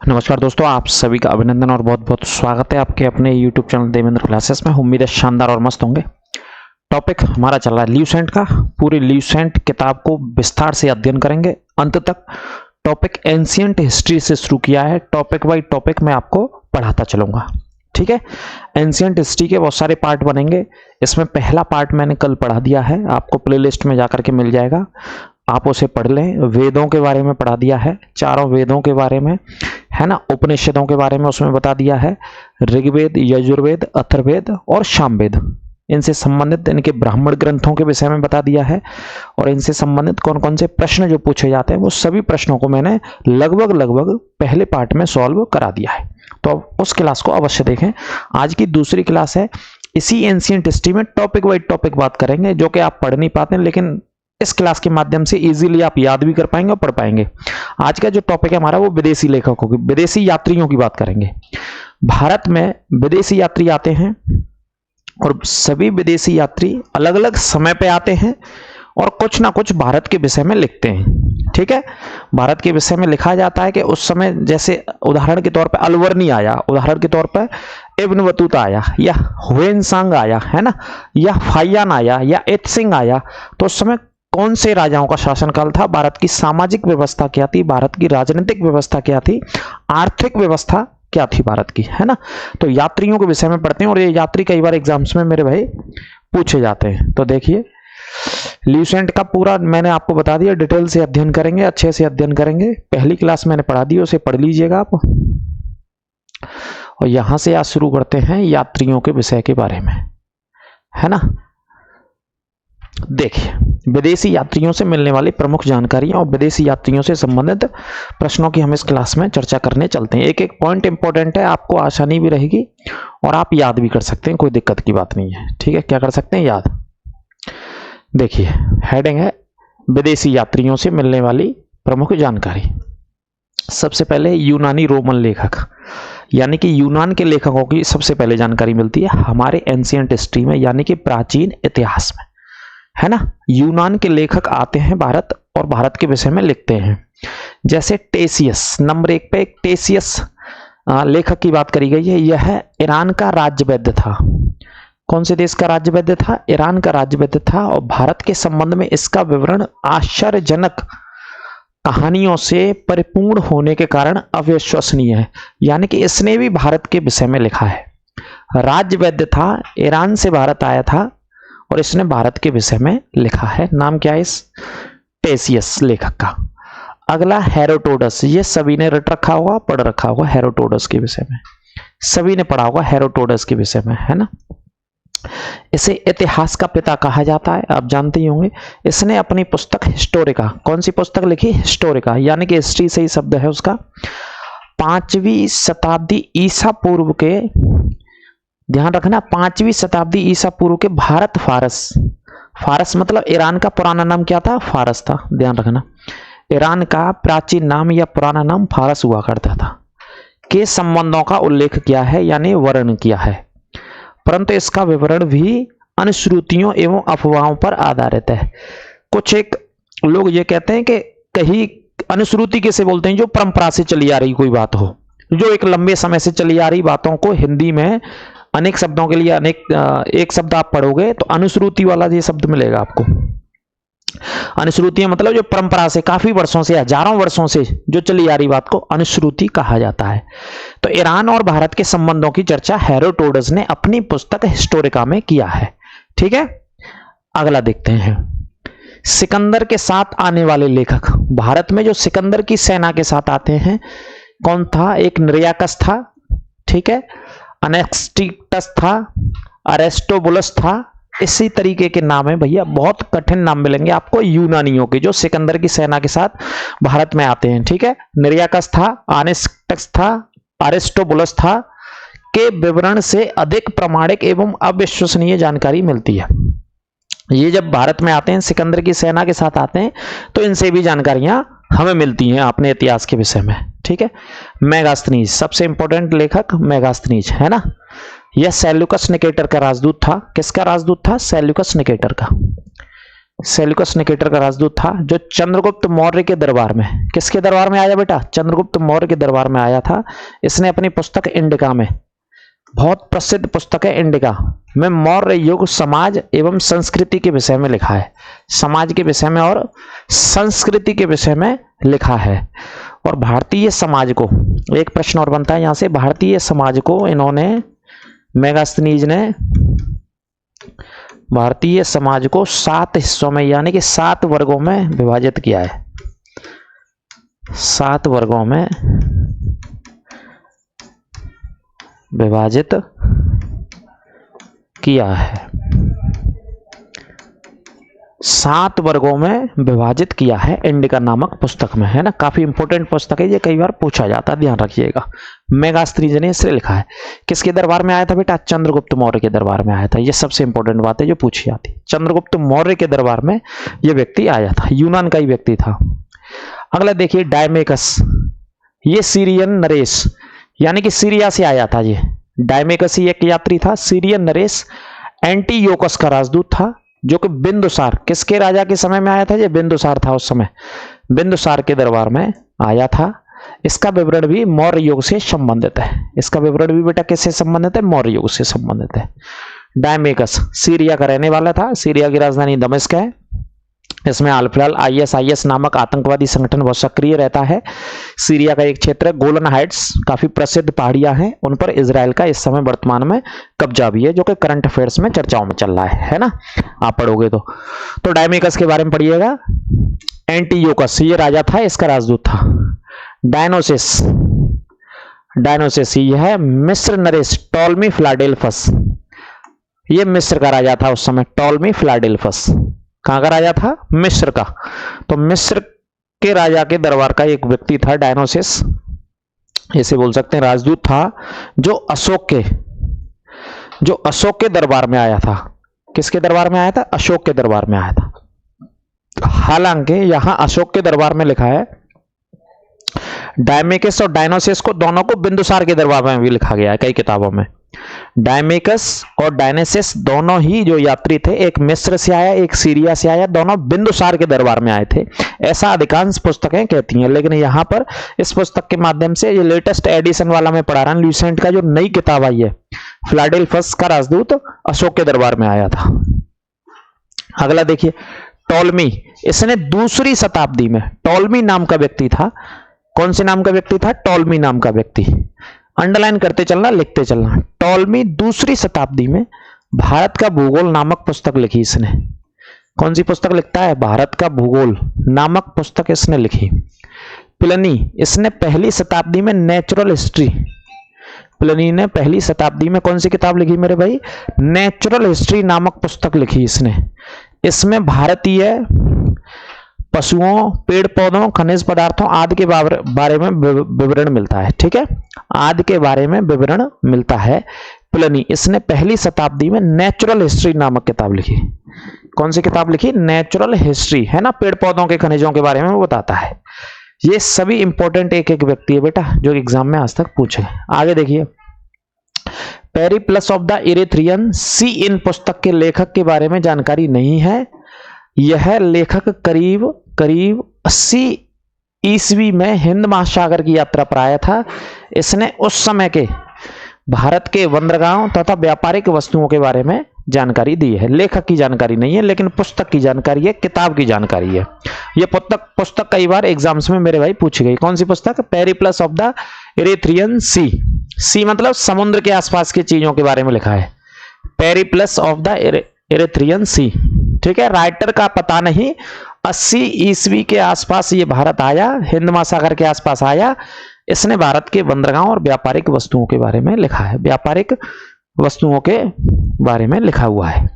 नमस्कार दोस्तों, आप सभी का अभिनंदन और बहुत बहुत स्वागत है आपके अपने YouTube चैनल देवेंद्र क्लासेस में। उम्मीद है शानदार और मस्त होंगे। टॉपिक हमारा चल रहा है ल्यूसेंट का। पूरी ल्यूसेंट किताब को विस्तार से अध्ययन करेंगे अंत तक। टॉपिक एंशिएंट हिस्ट्री से शुरू किया है। टॉपिक बाई टॉपिक मैं आपको पढ़ाता चलूंगा, ठीक है। एंशिएंट हिस्ट्री के बहुत सारे पार्ट बनेंगे। इसमें पहला पार्ट मैंने कल पढ़ा दिया है, आपको प्लेलिस्ट में जाकर के मिल जाएगा, आप उसे पढ़ लें। वेदों के बारे में पढ़ा दिया है, चारों वेदों के बारे में, है ना। उपनिषदों के बारे में उसमें बता दिया है। ऋग्वेद, यजुर्वेद, अथर्ववेद और सामवेद, इनसे संबंधित इनके ब्राह्मण ग्रंथों के विषय में बता दिया है। और इनसे संबंधित कौन कौन से प्रश्न जो पूछे जाते हैं वो सभी प्रश्नों को मैंने लगभग पहले पार्ट में सॉल्व करा दिया है। तो अब उस क्लास को अवश्य देखें। आज की दूसरी क्लास है। इसी एंशिएंट हिस्ट्री में टॉपिक वाइज टॉपिक बात करेंगे, जो कि आप पढ़ नहीं पाते हैं, लेकिन इस क्लास के माध्यम से इजीली आप याद भी कर पाएंगे और पढ़ पाएंगे। आज का जो टॉपिक है हमारा वो विदेशी लेखकों की, विदेशी यात्रियों की बात करेंगे। भारत में विदेशी यात्री आते हैं और सभी विदेशी यात्री अलग अलग समय पे आते हैं और कुछ ना कुछ भारत के विषय में लिखते हैं, ठीक है। भारत के विषय में लिखा जाता है कि उस समय, जैसे उदाहरण के तौर पे अलवर्नी आया, उदाहरण के तौर पर इब्न बतूता आया, या हुएनसांग आया, है ना, या फाहियान आया, या एत्सिंग आया। तो उस समय कौन से राजाओं का शासनकाल था, भारत की सामाजिक व्यवस्था क्या थी, भारत की राजनीतिक व्यवस्था क्या थी, आर्थिक व्यवस्था क्या थी भारत की, है ना। तो यात्रियों के विषय में पढ़ते हैं और ये यात्री कई बार एग्जाम्स में मेरे भाई पूछे जाते हैं। तो देखिए, ल्यूसेंट का पूरा मैंने आपको बता दिया, डिटेल से अध्ययन करेंगे, अच्छे से अध्ययन करेंगे। पहली क्लास मैंने पढ़ा दी, उसे पढ़ लीजिएगा आप। और यहां से आज शुरू करते हैं यात्रियों के विषय के बारे में, है ना। देखिए, विदेशी यात्रियों से मिलने वाली प्रमुख जानकारियां और विदेशी यात्रियों से संबंधित प्रश्नों की हम इस क्लास में चर्चा करने चलते हैं। एक एक पॉइंट इंपॉर्टेंट है, आपको आसानी भी रहेगी और आप याद भी कर सकते हैं, कोई दिक्कत की बात नहीं है, ठीक है। क्या कर सकते हैं, याद। देखिए, हेडिंग है विदेशी यात्रियों से मिलने वाली प्रमुख जानकारी। सबसे पहले यूनानी रोमन लेखक, यानी कि यूनान के लेखकों की सबसे पहले जानकारी मिलती है हमारे एंशिएंट हिस्ट्री में, यानी कि प्राचीन इतिहास में, है ना। यूनान के लेखक आते हैं भारत और भारत के विषय में लिखते हैं। जैसे टेसियस, नंबर 1 पे एक टेसियस लेखक की बात करी गई है। यह ईरान का राज्य वैद्य था। कौन से देश का राज्य वैद्य था? ईरान का राज्य वैद्य था। और भारत के संबंध में इसका विवरण आश्चर्यजनक कहानियों से परिपूर्ण होने के कारण अविश्वसनीय है, यानी कि इसने भी भारत के विषय में लिखा है। राज्य वैद्य था, ईरान से भारत आया था और इसने भारत के विषय में लिखा है। नाम क्या है इस टेसियस लेखक का? अगला हेरोडोटस, ये सभी ने रट रखा होगा, पढ़ रखा होगा हेरोडोटस के विषय में, सभी ने पढ़ा होगा हेरोडोटस के विषय में, है ना। इसे इतिहास का पिता कहा जाता है, आप जानते ही होंगे। इसने अपनी पुस्तक हिस्टोरिका, कौन सी पुस्तक लिखी? हिस्टोरिका, यानी कि हिस्ट्री से ही शब्द है उसका। 5वीं शताब्दी ईसा पूर्व के, ध्यान रखना, 5वीं शताब्दी ईसा पूर्व के भारत फारस, फारस मतलब ईरान का पुराना नाम क्या था? फारस था, ध्यान रखना। ईरान का प्राचीन नाम या पुराना नाम फारस हुआ करता था। के संबंधों का उल्लेख किया है, यानी वर्णन किया है, परंतु इसका विवरण भी अनुश्रुतियों एवं अफवाहों पर आधारित है। कुछ एक लोग ये कहते हैं कि कहीं अनुश्रुति कैसे बोलते हैं, जो परंपरा से चली आ रही कोई बात हो, जो एक लंबे समय से चली आ रही बातों को हिंदी में अनेक शब्दों के लिए एक शब्द आप पढ़ोगे तो अनुश्रुति वाला ये शब्द मिलेगा आपको। अनुश्रुतियां मतलब जो परंपरा से, काफी वर्षों से, हजारों वर्षों से जो चली आ रही बात को अनुश्रुति कहा जाता है। तो ईरान और भारत के संबंधों की चर्चा हेरोडोटस ने अपनी पुस्तक हिस्टोरिका में किया है, ठीक है। अगला देखते हैं, सिकंदर के साथ आने वाले लेखक। भारत में जो सिकंदर की सेना के साथ आते हैं, कौन था? एक निर्याकस था, ठीक है, अनेक्स्टिकस था, अरेस्टोबुलस था, इसी तरीके के नाम है भैया। बहुत कठिन नाम मिलेंगे आपको यूनानियों के, जो सिकंदर की सेना के साथ भारत में आते हैं, ठीक है। निर्याकस था, अनेक्स्टिकस था, अरेस्टोबुलस था, के विवरण से अधिक प्रामाणिक एवं अविश्वसनीय जानकारी मिलती है। ये जब भारत में आते हैं, सिकंदर की सेना के साथ आते हैं, तो इनसे भी जानकारियां हमें मिलती हैं अपने इतिहास के विषय में, ठीक है। मेगास्थनीज, सबसे इंपॉर्टेंट लेखक मेगास्थनीज, है ना। यह सेल्यूकस निकेटर का राजदूत था। किसका राजदूत था? सेल्यूकस निकेटर का। सेल्यूकस निकेटर का राजदूत था, जो चंद्रगुप्त मौर्य के दरबार में, किसके दरबार में आया बेटा? चंद्रगुप्त मौर्य के दरबार में आया था। इसने अपनी पुस्तक इंडिका में, बहुत प्रसिद्ध पुस्तक है इंडिका में, मौर्य युग समाज एवं संस्कृति के विषय में लिखा है। समाज के विषय में और संस्कृति के विषय में लिखा है। और भारतीय समाज को, एक प्रश्न और बनता है यहां से, भारतीय समाज को इन्होंने, मेगास्थनीज ने भारतीय समाज को 7 हिस्सों में यानी कि 7 वर्गों में विभाजित किया है। 7 वर्गों में विभाजित किया है। 7 वर्गों में विभाजित किया है इंडिका नामक पुस्तक में, है ना। काफी इंपॉर्टेंट पुस्तक है ये, कई बार पूछा जाता है, ध्यान रखिएगा। मेगास्थनीज ने इसे लिखा है। किसके दरबार में आया था बेटा? चंद्रगुप्त मौर्य के दरबार में आया था। ये सबसे इंपॉर्टेंट बात है जो पूछी जाती है। चंद्रगुप्त मौर्य के दरबार में यह व्यक्ति आया था, यूनान का ही व्यक्ति था। अगला देखिए डायमेकस, ये सीरियन नरेश यानी कि सीरिया से आया था। ये डायमेकस ही एक यात्री था। सीरियन नरेश एंटीयोकस का राजदूत था, जो कि बिंदुसार, किसके राजा के समय में आया था? ये बिंदुसार था उस समय, बिंदुसार के दरबार में आया था। इसका विवरण भी मौर्य युग से संबंधित है। इसका विवरण भी बेटा किससे संबंधित है? मौर्य युग से संबंधित है। डायमेकस सीरिया का रहने वाला था। सीरिया की राजधानी दमिश्क है। इसमें हाल फिलहाल ISIS नामक आतंकवादी संगठन बहुत सक्रिय रहता है। सीरिया का एक क्षेत्र है गोलन हाइट्स, काफी प्रसिद्ध पहाड़ियां हैं, उन पर इजराइल का इस समय वर्तमान में कब्जा भी है, जो कि करंट अफेयर्स में चर्चाओं में चल रहा है ना, आप पढ़ोगे तो डायमेकस के बारे में पढ़िएगा। एंटीयोकस ये राजा था, इसका राजदूत था। डायनोसिस, डायनोसिस यह है मिस्र नरेश टॉलमी फिलाडेल्फस, ये मिस्र का राजा था उस समय। टॉलमी फिलाडेल्फस कहां का राजा था? मिस्र का। तो मिस्र के राजा के दरबार का एक व्यक्ति था डायनोसिस, इसे बोल सकते हैं राजदूत था, जो अशोक के दरबार में आया था। किसके दरबार में आया था? अशोक के दरबार में आया था। हालांकि यहां अशोक के दरबार में लिखा है, डायमेकस और डायनोसिस को दोनों को बिंदुसार के दरबार में भी लिखा गया है कई किताबों में। डायमेकस और डायनेसिस दोनों ही जो यात्री थे, एक मिस्र से आया, एक सीरिया से आया, दोनों बिंदुसार के दरबार में आए थे, ऐसा अधिकांश पुस्तकें कहती हैं। लेकिन यहां पर इस पुस्तक के माध्यम से, ये लेटेस्ट एडिशन वाला मैं पढ़ा रहा हूं, ल्यूसेंट का जो नई किताब आई है, फिलाडेल्फस का राजदूत अशोक के दरबार में आया था। अगला देखिए टॉलमी, इसने 2री शताब्दी में, टॉलमी नाम का व्यक्ति था। कौन से नाम का व्यक्ति था? टॉलमी नाम का व्यक्ति। अंडरलाइन करते चलना, लिखते चलना। टॉलमी 2री शताब्दी में भारत का भूगोल नामक पुस्तक लिखी इसने। कौन सी पुस्तक लिखता है? भारत का भूगोल नामक पुस्तक इसने लिखी। प्लिनी, इसने 1ली शताब्दी में नेचुरल हिस्ट्री, प्लिनी ने 1ली शताब्दी में कौन सी किताब लिखी मेरे भाई? नेचुरल हिस्ट्री नामक पुस्तक लिखी इसने। इसमें भारतीय पशुओं, पेड़ पौधों, खनिज पदार्थों आदि के बारे में विवरण मिलता है। ठीक है, आदि के बारे में विवरण मिलता है। प्लिनी, इसने 1ली शताब्दी में नेचुरल हिस्ट्री नामक किताब लिखी। कौन सी किताब लिखी? नेचुरल हिस्ट्री, है ना, पेड़ पौधों के, खनिजों के बारे में वो बताता है। ये सभी इंपॉर्टेंट एक एक व्यक्ति है बेटा, जो एग्जाम में आज तक पूछे। आगे देखिए, पेरिप्लस ऑफ द इरेथ्रियन सी, इन पुस्तक के लेखक के बारे में जानकारी नहीं है। यह लेखक करीब 80 ईस्वी में हिंद महासागर की यात्रा पर आया था। इसने उस समय के भारत के बंदरगाहों तथा व्यापारिक वस्तुओं के बारे में जानकारी दी है। लेखक की जानकारी नहीं है, लेकिन पुस्तक की जानकारी है, किताब की जानकारी है। यह पुस्तक कई बार एग्जाम्स में मेरे भाई पूछी गई। कौन सी पुस्तक? पेरिप्लस ऑफ द इरेथ्रियन सी। सी मतलब समुद्र के आसपास की चीजों के बारे में लिखा है। पेरिप्लस ऑफ द इरेथ्रियन सी। ठीक है, राइटर का पता नहीं। 80 ईस्वी के आसपास ये भारत आया, हिंद महासागर के आसपास आया। इसने भारत के बंदरगाहों और व्यापारिक वस्तुओं के बारे में लिखा है। व्यापारिक वस्तुओं के बारे में लिखा हुआ है।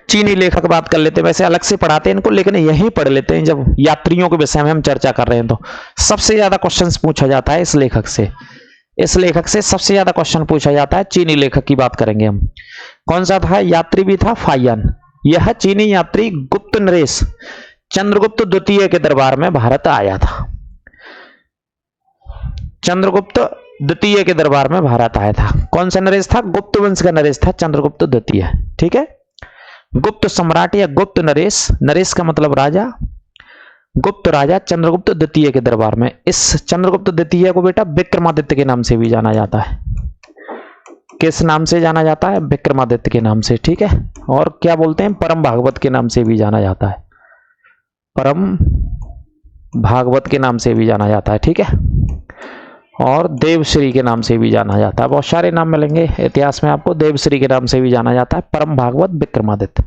चीनी लेखक बात कर लेते हैं, वैसे अलग से पढ़ाते हैं इनको, लेकिन यही पढ़ लेते हैं जब यात्रियों के विषय में हम चर्चा कर रहे हैं। तो सबसे ज्यादा क्वेश्चंस पूछा जाता है इस लेखक से। इस लेखक से सबसे ज्यादा क्वेश्चन पूछा जाता है। चीनी लेखक की बात करेंगे हम। कौन सा था? यात्री भी था फायन। यह चीनी यात्री गुप्त नरेश चंद्रगुप्त द्वितीय के दरबार में भारत आया था। चंद्रगुप्त द्वितीय के दरबार में भारत आया था। कौन सा नरेश था? गुप्त वंश का नरेश था चंद्रगुप्त द्वितीय। ठीक है, गुप्त सम्राट या गुप्त नरेश, नरेश का मतलब राजा, गुप्त राजा चंद्रगुप्त द्वितीय के दरबार में। इस चंद्रगुप्त द्वितीय को बेटा विक्रमादित्य के नाम से भी जाना जाता है। किस नाम से जाना जाता है? विक्रमादित्य के नाम से, ठीक है। और क्या बोलते हैं? परम भागवत के नाम से भी जाना जाता है, परम भागवत के नाम से भी जाना जाता है, ठीक है। और देवश्री के नाम से भी जाना जाता है। बहुत सारे नाम मिलेंगे इतिहास में आपको। देवश्री के नाम से भी जाना जाता है, परम भागवत विक्रमादित्य।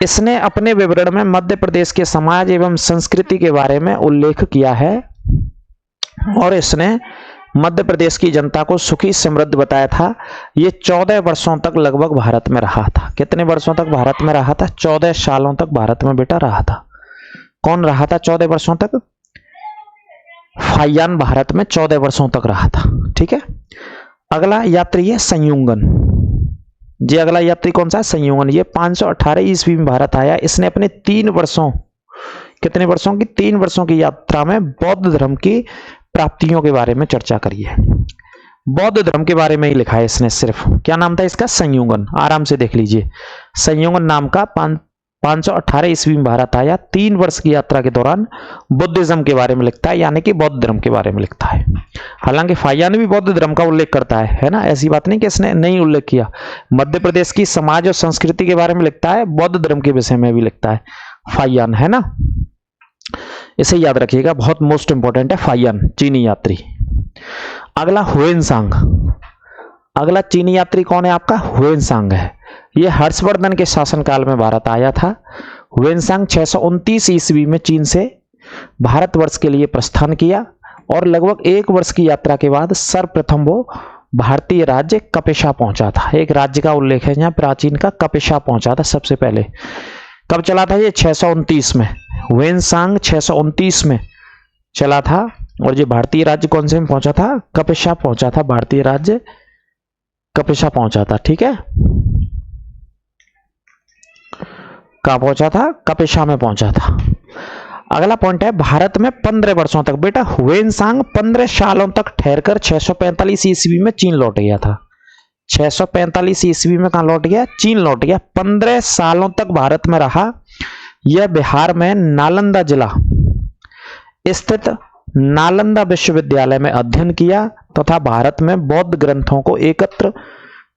इसने अपने विवरण में मध्य प्रदेश के समाज एवं संस्कृति के बारे में उल्लेख किया है और इसने मध्य प्रदेश की जनता को सुखी समृद्ध बताया था। ये 14 वर्षों तक लगभग भारत में रहा था। कितने वर्षों तक भारत में रहा था? 14 सालों तक भारत में बेटा रहा था। कौन रहा था 14 वर्षों तक? फाहियान भारत में 14 वर्षों तक रहा था, ठीक है। अगला यात्री है संयुंगन। जी अगला यात्री कौन सा है? संयुंगन। ये 518 ईस्वी में भारत आया। इसने अपने 3 वर्षों, कितने वर्षों की? 3 वर्षों की यात्रा में बौद्ध धर्म की प्राप्तियों के बारे में चर्चा करी है। बौद्ध धर्म के बारे में ही लिखा है इसने सिर्फ। क्या नाम था इसका? संयुंगन। आराम से देख लीजिए। संयुंगन नाम का 518 ईस्वी में भारत आया। 3 वर्ष की यात्रा के दौरान बुद्धिज्म के बारे में लिखता है, यानी कि बौद्ध धर्म के बारे में लिखता है। हालांकि फाहियान भी बौद्ध धर्म का उल्लेख करता है ना, ऐसी बात नहीं कि इसने नहीं उल्लेख किया। मध्य प्रदेश की समाज और संस्कृति के बारे में लिखता है, बौद्ध धर्म के विषय में भी लिखता है फाहियान, है ना। इसे याद रखिएगा, बहुत मोस्ट इंपॉर्टेंट है फाहियान, चीनी यात्री। अगला हुएनसांग। अगला चीनी यात्री कौन है आपका? हुएनसांग है। यह हर्षवर्धन के शासनकाल में भारत आया था। हुएनसांग 629 ईस्वी में चीन से भारतवर्ष के लिए प्रस्थान किया और लगभग 1 वर्ष की यात्रा के बाद सर्वप्रथम वो भारतीय राज्य कपिशा पहुंचा था। एक राज्य का उल्लेख है यहाँ प्राचीन का, कपिशा पहुंचा था सबसे पहले। कब चला था ये? 629 में। हुएनसांग 629 में चला था। और ये भारतीय राज्य कौन से में पहुंचा था? कपिशा पहुंचा था। भारतीय राज्य कपिशा पहुंचा था, ठीक है। कहां पहुंचा था? कपिशा में पहुंचा था। अगला पॉइंट है भारत में 15 वर्षों तक। बेटा हुएनसांग 15 सालों तक ठहरकर 645 ईस्वी में चीन लौट गया था। 645 ईस्वी में कहां लौट गया? चीन लौट गया। 15 सालों तक भारत में रहा। यह बिहार में नालंदा जिला स्थित नालंदा विश्वविद्यालय में अध्ययन किया तथा भारत में बौद्ध ग्रंथों को एकत्र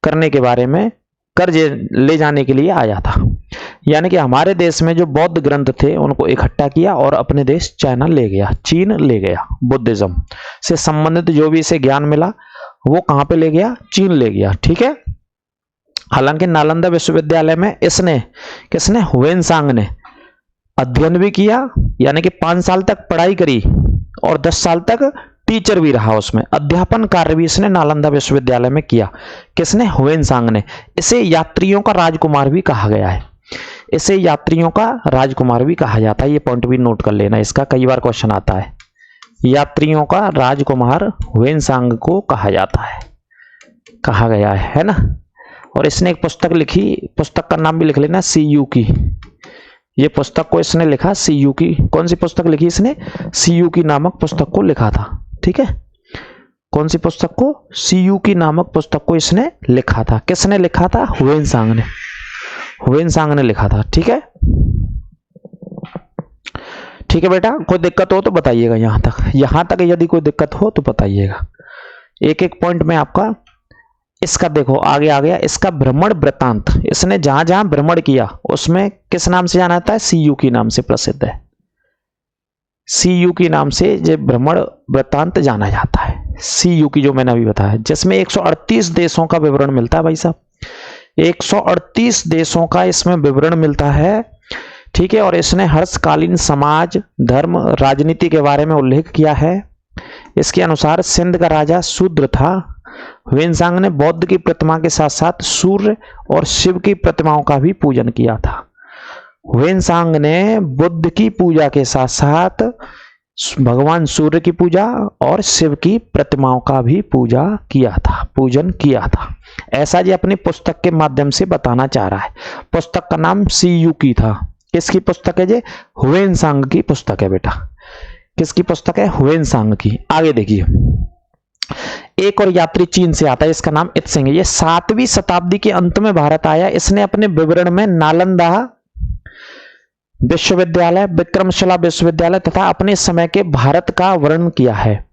करने के बारे में कर्ज ले जाने के लिए आया था। यानी कि हमारे देश में जो बौद्ध ग्रंथ थे उनको इकट्ठा किया और अपने देश चाइना ले गया, चीन ले गया। बुद्धिज्म से संबंधित जो भी इसे ज्ञान मिला वो कहां पे ले गया? चीन ले गया, ठीक है। हालांकि नालंदा विश्वविद्यालय में किसने? हुएनसांग ने अध्ययन भी किया, यानी कि 5 साल तक पढ़ाई करी और 10 साल तक टीचर भी रहा। उसमें अध्यापन कार्य भी इसने नालंदा विश्वविद्यालय में किया। किसने? हुएनसांग ने। इसे यात्रियों का राजकुमार भी कहा गया है। इसे यात्रियों का राजकुमार भी कहा जाता है। ये पॉइंट भी नोट कर लेना, इसका कई बार क्वेश्चन आता है। यात्रियों का राजकुमार हुएनसांग को कहा जाता है, कहा गया है ना। और इसने एक पुस्तक लिखी, पुस्तक का नाम भी लिख लेना, सीयू की। ये पुस्तक को इसने लिखा, सीयू की। कौन सी पुस्तक लिखी इसने? सीयू की नामक पुस्तक को लिखा था, ठीक है। कौन सी पुस्तक को? सीयू की नामक पुस्तक को इसने लिखा था। किसने लिखा था? हुएनसांग ने। हुएनसांग ने लिखा था, ठीक है। ठीक है बेटा, कोई दिक्कत हो तो बताइएगा। यहां तक यदि कोई दिक्कत हो तो बताइएगा। एक एक पॉइंट में आपका इसका देखो आगे आ गया। इसका भ्रमण वृत्तांत, इसने जहां जहां भ्रमण किया उसमें किस नाम से जाना जाता है? सीयू की नाम से प्रसिद्ध है। सीयू की नाम से ये भ्रमण वृत्तांत जाना जाता है। सीयू की जो मैंने अभी बताया, जिसमें 138 देशों का विवरण मिलता है भाई साहब। 138 देशों का इसमें विवरण मिलता है, ठीक है। और इसने हर्षकालीन समाज, धर्म, राजनीति के बारे में उल्लेख किया है। इसके अनुसार सिंध का राजा शूद्र था। हुएनसांग ने बौद्ध की प्रतिमा के साथ साथ सूर्य और शिव की प्रतिमाओं का भी पूजन किया था। हुएनसांग ने बुद्ध की पूजा के साथ साथ भगवान सूर्य की पूजा और शिव की प्रतिमाओं का भी पूजन किया था। ऐसा जी अपनी पुस्तक के माध्यम से बताना चाह रहा है। पुस्तक का नाम सीयू की था। किसकी पुस्तक है ये? हुएनसांग की पुस्तक है बेटा। किसकी पुस्तक है? हुएनसांग की। आगे देखिए, एक और यात्री चीन से आता है, इसका नाम इत्सिंग है। ये 7वीं शताब्दी के अंत में भारत आया। इसने अपने विवरण में नालंदा विश्वविद्यालय, विक्रमशिला विश्वविद्यालय तथा अपने समय के भारत का वर्णन किया है।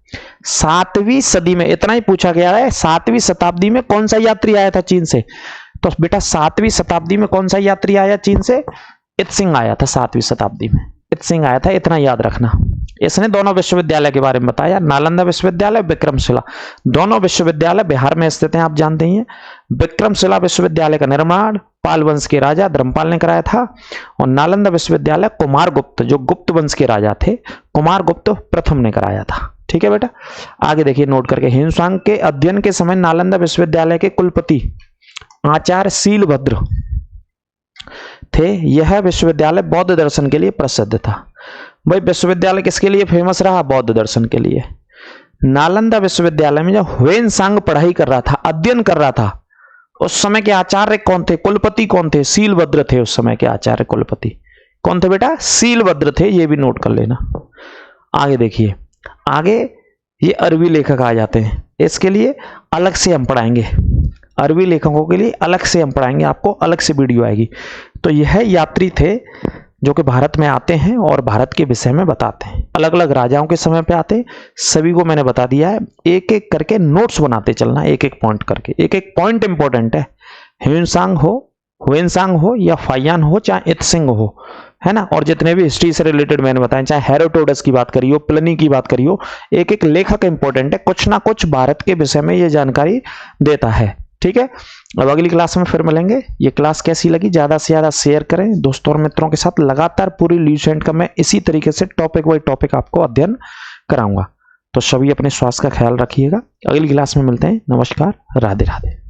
7वीं सदी में इतना ही पूछा गया है, 7वीं शताब्दी में कौन सा यात्री आया था चीन से? तो बेटा 7वीं शताब्दी में कौन सा यात्री आया चीन से? इत्सिंग आया था 7वीं शताब्दी में, इत्सिंग आया था, इतना याद रखना। इसने दोनों विश्वविद्यालय के बारे में बताया, नालंदा विश्वविद्यालय, विक्रमशिला, दोनों विश्वविद्यालय बिहार में स्थित हैं, आप जानते ही हैं। विक्रमशिला विश्वविद्यालय का निर्माण पाल वंश के राजा धर्मपाल ने कराया था, और नालंदा विश्वविद्यालय कुमारगुप्त, जो गुप्त वंश के राजा थे, कुमारगुप्त प्रथम ने कराया था। ठीक है बेटा, आगे देखिए नोट करके। ह्वेनसांग के अध्ययन के समय नालंदा विश्वविद्यालय के कुलपति आचार्य शीलभद्र थे। यह विश्वविद्यालय बौद्ध दर्शन के लिए प्रसिद्ध था। भाई विश्वविद्यालय किसके लिए फेमस रहा? बौद्ध दर्शन के लिए। नालंदा विश्वविद्यालय में जब ह्वेनसांग पढ़ाई कर रहा था, अध्ययन कर रहा था, उस समय के आचार्य कौन थे? कुलपति कौन थे? शीलभद्र थे उस समय के आचार्य कुलपति। कौन थे बेटा? शीलभद्र थे, ये भी नोट कर लेना। आगे देखिए, आगे ये अरबी लेखक आ जाते हैं, इसके लिए अलग से हम पढ़ाएंगे, अरबी लेखकों के लिए अलग से हम पढ़ाएंगे, आपको अलग से वीडियो आएगी। तो यह यात्री थे जो कि भारत में आते हैं और भारत के विषय में बताते हैं, अलग अलग राजाओं के समय पे आते हैं। सभी को मैंने बता दिया है, एक एक करके नोट्स बनाते चलना, एक एक पॉइंट करके, एक एक पॉइंट इंपॉर्टेंट है। ह्वेनसांग हो या फायान हो, चाहे इत्सिंग हो, है ना, और जितने भी हिस्ट्री से रिलेटेड मैंने बताया, चाहे हेरोडोटस की बात करियो, प्लिनी की बात करियो, एक एक लेखक इंपॉर्टेंट है, कुछ ना कुछ भारत के विषय में ये जानकारी देता है। ठीक है, अब अगली क्लास में फिर मिलेंगे। ये क्लास कैसी लगी ज्यादा से ज्यादा शेयर करें दोस्तों और मित्रों के साथ। लगातार पूरी ल्यूसेंट का मैं इसी तरीके से टॉपिक बाई टॉपिक आपको अध्ययन कराऊंगा। तो सभी अपने स्वास्थ्य का ख्याल रखिएगा। अगली क्लास में मिलते हैं। नमस्कार, राधे राधे।